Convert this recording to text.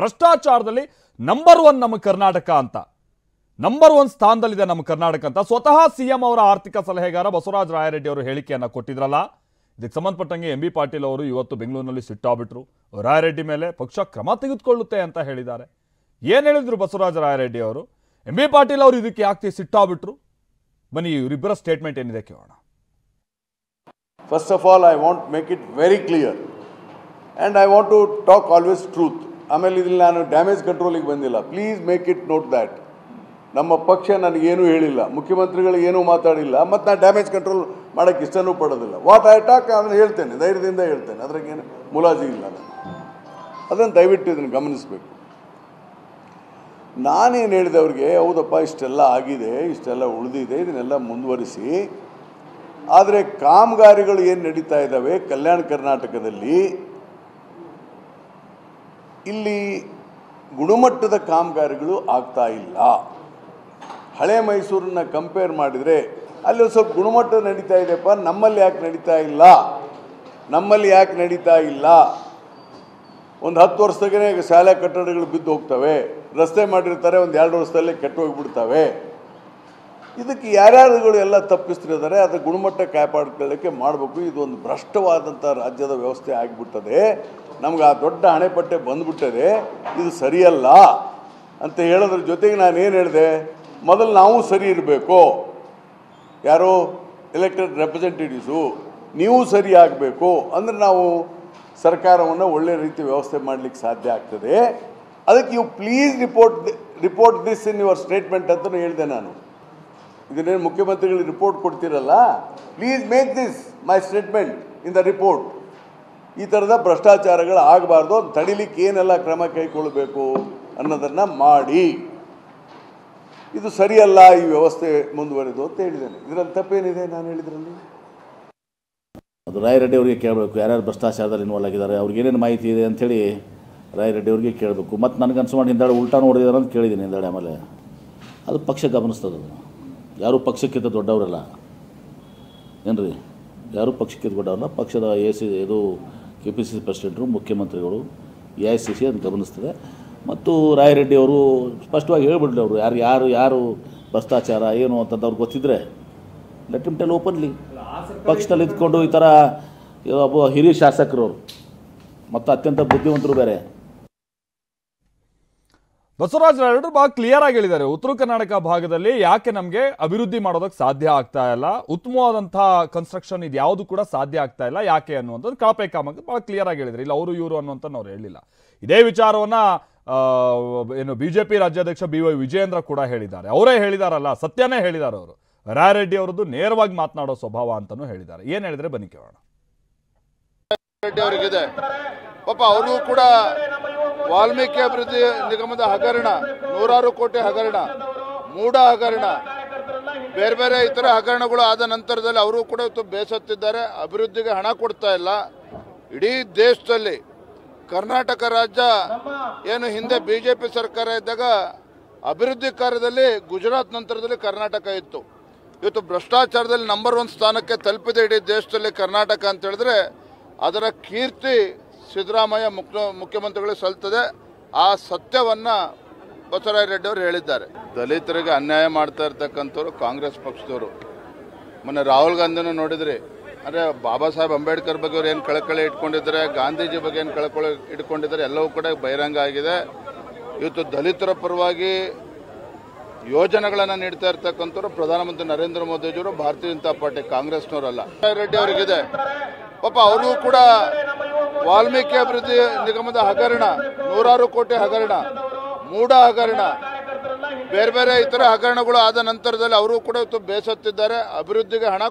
ಭ್ರಷ್ಟಾಚಾರದಲ್ಲಿ number 1 ನಮ್ಮ ಕರ್ನಾಟಕ ಅಂತ, number 1 ಸ್ಥಾನದಲ್ಲಿದೆ ನಮ್ಮ ಕರ್ನಾಟಕ ಅಂತ ಸ್ವತಃ ಸಿಎಂ ಅವರ ಆರ್ಥಿಕ ಸಲಹೆಗಾರ ಬಸವರಾಜ ರಾಯರೆಡ್ಡಿ ಅವರು ಹೇಳಿಕೆಯನ್ನು ಕೊಟ್ಟಿದ್ರಲ್ಲ. ಇದಕ್ಕೆ ಸಂಬಂಧಪಟ್ಟಂಗೆ ಎಂ ಬಿ ಪಾಟೀಲ್ ಅವರು ಇವತ್ತು ಬೆಂಗಳೂರಿನಲ್ಲಿ ಸಿಟ್ಟಾಗ್ಬಿಟ್ರು. ರಾಯರೆಡ್ಡಿ ಮೇಲೆ ಪಕ್ಷ ಕ್ರಮ ತೆಗೆದುಕೊಳ್ಳುತ್ತೆ ಅಂತ ಹೇಳಿದ್ದಾರೆ. ಏನು ಹೇಳಿದ್ರು ಬಸವರಾಜ ರಾಯರೆಡ್ಡಿ ಅವರು? ಎಂ ಬಿ ಪಾಟೀಲ್ ಅವರು ಇದಕ್ಕೆ ಯಾಕೆ ಸಿಟ್ಟಾಗ್ಬಿಟ್ರು? ಬನ್ನಿ ಇವರಿಬ್ಬರ ಸ್ಟೇಟ್ಮೆಂಟ್ ಏನಿದೆ ಕೇಳೋಣ. First of all, I want to make it very clear and I want to talk always truth. ಆಮೇಲೆ ಇದರಲ್ಲಿ ನಾನು ಡ್ಯಾಮೇಜ್ ಕಂಟ್ರೋಲಿಗೆ ಬಂದಿಲ್ಲ. Please make it note that. ನಮ್ಮ ಪಕ್ಷ ನನಗೇನೂ ಹೇಳಿಲ್ಲ, ಮುಖ್ಯಮಂತ್ರಿಗಳು ಏನೂ ಮಾತಾಡಿಲ್ಲ, ಮತ್ತು ನಾನು ಡ್ಯಾಮೇಜ್ ಕಂಟ್ರೋಲ್ ಮಾಡೋಕ್ಕೆ ಇಷ್ಟನೂ ಪಡೋದಿಲ್ಲ. ವಾಟ್ ಐ ಟಾಕ್ ಅದನ್ನು ಹೇಳ್ತೇನೆ, ಧೈರ್ಯದಿಂದ ಹೇಳ್ತೇನೆ, ಅದ್ರಾಗೇನು ಮುಲಾಜಿ ಇಲ್ಲ. ನಾನು ಅದನ್ನು ದಯವಿಟ್ಟು ಇದನ್ನು ಗಮನಿಸಬೇಕು. ನಾನೇನು ಹೇಳಿದೆ ಅವ್ರಿಗೆ, ಹೌದಪ್ಪ ಇಷ್ಟೆಲ್ಲ ಆಗಿದೆ, ಇಷ್ಟೆಲ್ಲ ಉಳಿದಿದೆ, ಇದನ್ನೆಲ್ಲ ಮುಂದುವರಿಸಿ. ಆದರೆ ಕಾಮಗಾರಿಗಳು ಏನು ನಡೀತಾ ಇದ್ದಾವೆ ಕಲ್ಯಾಣ ಕರ್ನಾಟಕದಲ್ಲಿ, ಇಲ್ಲಿ ಗುಣಮಟ್ಟದ ಕಾಮಗಾರಿಗಳು ಆಗ್ತಾ ಇಲ್ಲ. ಹಳೆ ಮೈಸೂರನ್ನ ಕಂಪೇರ್ ಮಾಡಿದರೆ ಅಲ್ಲಿ ಸ್ವಲ್ಪ ಗುಣಮಟ್ಟ ನಡೀತಾ ಇದೆಯಪ್ಪ. ನಮ್ಮಲ್ಲಿ ಯಾಕೆ ನಡೀತಾ ಇಲ್ಲ? ಒಂದು 10 ವರ್ಷದಾಗೇ ಶಾಲಾ ಕಟ್ಟಡಗಳು ಬಿದ್ದು ಹೋಗ್ತವೆ, ರಸ್ತೆ ಮಾಡಿರ್ತಾರೆ, ಒಂದು 2 ವರ್ಷದಲ್ಲೇ ಕೆಟ್ಟು ಹೋಗಿಬಿಡ್ತವೆ. ಇದಕ್ಕೆ ಯಾರ್ಯಾರುಗಳು ಎಲ್ಲ ತಪ್ಪಿಸ್ತಿದ್ದಾರೆ, ಅದರ ಗುಣಮಟ್ಟ ಕಾಪಾಡ್ಕೊಳ್ಳೋಕ್ಕೆ ಮಾಡಬೇಕು. ಇದೊಂದು ಭ್ರಷ್ಟವಾದಂಥ ರಾಜ್ಯದ ವ್ಯವಸ್ಥೆ ಆಗಿಬಿಟ್ಟದೆ, ನಮ್ಗೆ ಆ ದೊಡ್ಡ ಹಣೆಪಟ್ಟೆ ಬಂದುಬಿಟ್ಟದೆ, ಇದು ಸರಿಯಲ್ಲ ಅಂತ ಹೇಳೋದ್ರ ಜೊತೆಗೆ ನಾನೇನು ಹೇಳಿದೆ, ಮೊದಲು ನಾವು ಸರಿ ಇರಬೇಕು, ಯಾರೋ ಎಲೆಕ್ಟೆಡ್ ರೆಪ್ರೆಸೆಂಟೇಟಿವ್ಸು ನೀವು ಸರಿ ಆಗಬೇಕು, ಅಂದರೆ ನಾವು ಸರ್ಕಾರವನ್ನು ಒಳ್ಳೆ ರೀತಿ ವ್ಯವಸ್ಥೆ ಮಾಡಲಿಕ್ಕೆ ಸಾಧ್ಯ ಆಗ್ತದೆ. ಅದಕ್ಕೆ you please report this in your statement ಅಂತಲೂ ಹೇಳಿದೆ ನಾನು. ಇದನ್ನೇನು ಮುಖ್ಯಮಂತ್ರಿಗಳಿಗೆ ರಿಪೋರ್ಟ್ ಕೊಡ್ತೀರಲ್ಲ, please make this my statement in the report. ಈ ಥರದ ಭ್ರಷ್ಟಾಚಾರಗಳು ಆಗಬಾರ್ದು, ತಡಿಲಿಕ್ಕೆ ಏನೆಲ್ಲ ಕ್ರಮ ಕೈಗೊಳ್ಳಬೇಕು ಅನ್ನೋದನ್ನು ಮಾಡಿ. ಇದು ಸರಿಯಲ್ಲ ಈ ವ್ಯವಸ್ಥೆ ಮುಂದುವರೆದು ಅಂತ ಹೇಳಿದ್ದೇನೆ. ಇದರಲ್ಲಿ ತಪ್ಪೇನಿದೆ ನಾನು ಹೇಳಿದ್ರಲ್ಲಿ? ಅದು ರಾಯರೆಡ್ಡಿ ಅವರಿಗೆ ಕೇಳಬೇಕು, ಯಾರ್ಯಾರು ಭ್ರಷ್ಟಾಚಾರದಲ್ಲಿ ಇನ್ವಾಲ್ವ್ ಆಗಿದ್ದಾರೆ, ಅವ್ರಿಗೆ ಏನೇನು ಮಾಹಿತಿ ಇದೆ ಅಂಥೇಳಿ ರಾಯರೆಡ್ಡಿ ಅವ್ರಿಗೆ ಕೇಳಬೇಕು. ಮತ್ತು ನನಗೆ ಅನ್ಸು ಮಾಡಿ ಹಿಂದಾಳೆ ಉಲ್ಟಾ ನೋಡಿದಾರೆ ಅಂತ ಕೇಳಿದ್ದೀನಿ ಹಿಂದಾಳೆ. ಆಮೇಲೆ ಅದು ಪಕ್ಷ ಗಮನಿಸ್ತದೆ. ಅದು ಯಾರೂ ಪಕ್ಷಕ್ಕಿಂತ ದೊಡ್ಡವರಲ್ಲ ಏನ್ರಿ, ಯಾರೂ ಪಕ್ಷಕ್ಕಿಂತ ದೊಡ್ಡವರಲ್ಲ. ಪಕ್ಷದ ಇದು KPCC ಪ್ರೆಸಿಡೆಂಟರು, ಮುಖ್ಯಮಂತ್ರಿಗಳು, AICC ಅದು ಗಮನಿಸ್ತದೆ. ಮತ್ತು ರಾಯರೆಡ್ಡಿ ಅವರು ಸ್ಪಷ್ಟವಾಗಿ ಹೇಳ್ಬಿಡ್ಲಿ, ಅವರು ಯಾರು ಭ್ರಷ್ಟಾಚಾರ ಏನು ಅಂತಂದು ಅವ್ರಿಗೆ ಗೊತ್ತಿದ್ದರೆ ಲೆಟ್ ಹಿಮ್ ಟೆಲ್ ಓಪನ್ಲಿ. ಪಕ್ಷದಲ್ಲಿ ಇದ್ಕೊಂಡು ಈ ಥರ ಒಬ್ಬ ಹಿರಿಯ ಶಾಸಕರು ಮತ್ತು ಅತ್ಯಂತ ಬುದ್ಧಿವಂತರು ಬೇರೆ. ಬಸವರಾಜ ರಾಯರೆಡ್ಡಿ ಬಹಳ ಕ್ಲಿಯರ್ ಆಗಿ ಹೇಳಿದ್ದಾರೆ, ಉತ್ತರ ಕರ್ನಾಟಕ ಭಾಗದಲ್ಲಿ ಯಾಕೆ ನಮಗೆ ಅಭಿವೃದ್ಧಿ ಮಾಡೋದಕ್ಕೆ ಸಾಧ್ಯ ಆಗ್ತಾ ಇಲ್ಲ, ಉತ್ತಮವಾದಂತಹ ಕನ್ಸ್ಟ್ರಕ್ಷನ್ ಇದು ಯಾವುದು ಕೂಡ ಸಾಧ್ಯ ಆಗ್ತಾ ಇಲ್ಲ, ಯಾಕೆ ಅನ್ನುವಂಥದ್ದು ಕಳಪೆ ಕಾಮಕ್ಕೆ ಬಹಳ ಕ್ಲಿಯರ್ ಆಗಿ ಹೇಳಿದ್ರು. ಇಲ್ಲ ಅವರು ಇವರು ಅನ್ನುವಂಥ ಅವ್ರು ಹೇಳಿಲ್ಲ. ಇದೇ ವಿಚಾರವನ್ನ ಏನು BJP ರಾಜ್ಯಾಧ್ಯಕ್ಷ BY ವಿಜಯೇಂದ್ರ ಕೂಡ ಹೇಳಿದ್ದಾರೆ. ಅವರೇ ಹೇಳಿದಾರಲ್ಲ, ಸತ್ಯನೇ ಹೇಳಿದ್ದಾರೆ ಅವರು. ರಾಯರೆಡ್ಡಿ ಅವರದ್ದು ನೇರವಾಗಿ ಮಾತನಾಡೋ ಸ್ವಭಾವ ಅಂತಾನೂ ಹೇಳಿದ್ದಾರೆ. ಏನ್ ಹೇಳಿದ್ರೆ ಬನ್ನಿ ಕೇಳೋಣ. ರೆಡ್ಡಿ ಅವರಿಗಿದೆ ಪಾಪ, ಅವರು ಕೂಡ ವಾಲ್ಮೀಕಿ ಅಭಿವೃದ್ಧಿ ನಿಗಮದ ಹಗರಣ, 100 ಕೋಟಿ ಹಗರಣ, ಮೂಡ ಹಗರಣ, ಬೇರೆ ಬೇರೆ ಇತರ ಹಗರಣಗಳು ಆದ ನಂತರದಲ್ಲಿ ಅವರು ಕೂಡ ಬೇಸತ್ತಿದ್ದಾರೆ. ಅಭಿವೃದ್ಧಿಗೆ ಹಣ ಕೊಡ್ತಾ ಇಲ್ಲ. ಇಡೀ ದೇಶದಲ್ಲಿ ಕರ್ನಾಟಕ ರಾಜ್ಯ ಏನು ಹಿಂದೆ BJP ಸರ್ಕಾರ ಇದ್ದಾಗ ಅಭಿವೃದ್ಧಿ ಕಾರ್ಯದಲ್ಲಿ ಗುಜರಾತ್ ನಂತರದಲ್ಲಿ ಕರ್ನಾಟಕ ಇತ್ತು. ಇವತ್ತು ಭ್ರಷ್ಟಾಚಾರದಲ್ಲಿ ನಂಬರ್ 1 ಸ್ಥಾನಕ್ಕೆ ತಲುಪಿದೆ ಇಡೀ ದೇಶದಲ್ಲಿ ಕರ್ನಾಟಕ ಅಂತ ಹೇಳಿದ್ರೆ ಅದರ ಕೀರ್ತಿ ಸಿದ್ದರಾಮಯ್ಯ ಮುಖ್ಯಮಂತ್ರಿಗಳಿಗೆ ಸಲ್ತದೆ. ಆ ಸತ್ಯವನ್ನು ಬಸವರಾಜ ರೆಡ್ಡಿ ಅವರು ಹೇಳಿದ್ದಾರೆ. ದಲಿತರಿಗೆ ಅನ್ಯಾಯ ಮಾಡ್ತಾ ಇರ್ತಕ್ಕಂಥವ್ರು ಕಾಂಗ್ರೆಸ್ ಪಕ್ಷದವರು. ಮೊನ್ನೆ ರಾಹುಲ್ ಗಾಂಧಿನೂ ನೋಡಿದ್ರಿ, ಅಂದರೆ ಬಾಬಾ ಸಾಹೇಬ್ ಅಂಬೇಡ್ಕರ್ ಬಗ್ಗೆ ಅವ್ರು ಏನು ಕಳಕಳಿ ಇಟ್ಕೊಂಡಿದ್ದಾರೆ, ಗಾಂಧೀಜಿ ಬಗ್ಗೆ ಏನು ಕಳಕಳಿ ಇಟ್ಕೊಂಡಿದ್ದಾರೆ, ಎಲ್ಲವೂ ಕೂಡ ಬಹಿರಂಗ ಆಗಿದೆ. ಇವತ್ತು ದಲಿತರ ಪರವಾಗಿ ಯೋಜನೆಗಳನ್ನು ನೀಡ್ತಾ ಇರ್ತಕ್ಕಂಥವ್ರು ಪ್ರಧಾನಮಂತ್ರಿ ನರೇಂದ್ರ ಮೋದಿಜಿಯವರು, ಭಾರತೀಯ ಜನತಾ ಪಾರ್ಟಿ ಕಾಂಗ್ರೆಸ್ನವರಲ್ಲ. ರೆಡ್ಡಿ ಅವರಿಗಿದೆ ಪಾಪ, ಅವರು ಕೂಡ ವಾಲ್ಮೀಕಿ ಅಭಿವೃದ್ಧಿ ನಿಗಮದ ಹಗರಣ, 100 ಕೋಟಿ ಹಗರಣ, ಮೂಡ ಹಗರಣ, ಬೇರೆ ಬೇರೆ ಇತರ ಹಗರಣಗಳು ಆದ ನಂತರದಲ್ಲಿ ಅವರು ಕೂಡ ಬೇಸತ್ತಿದ್ದಾರೆ. ಅಭಿವೃದ್ಧಿಗೆ ಹಣ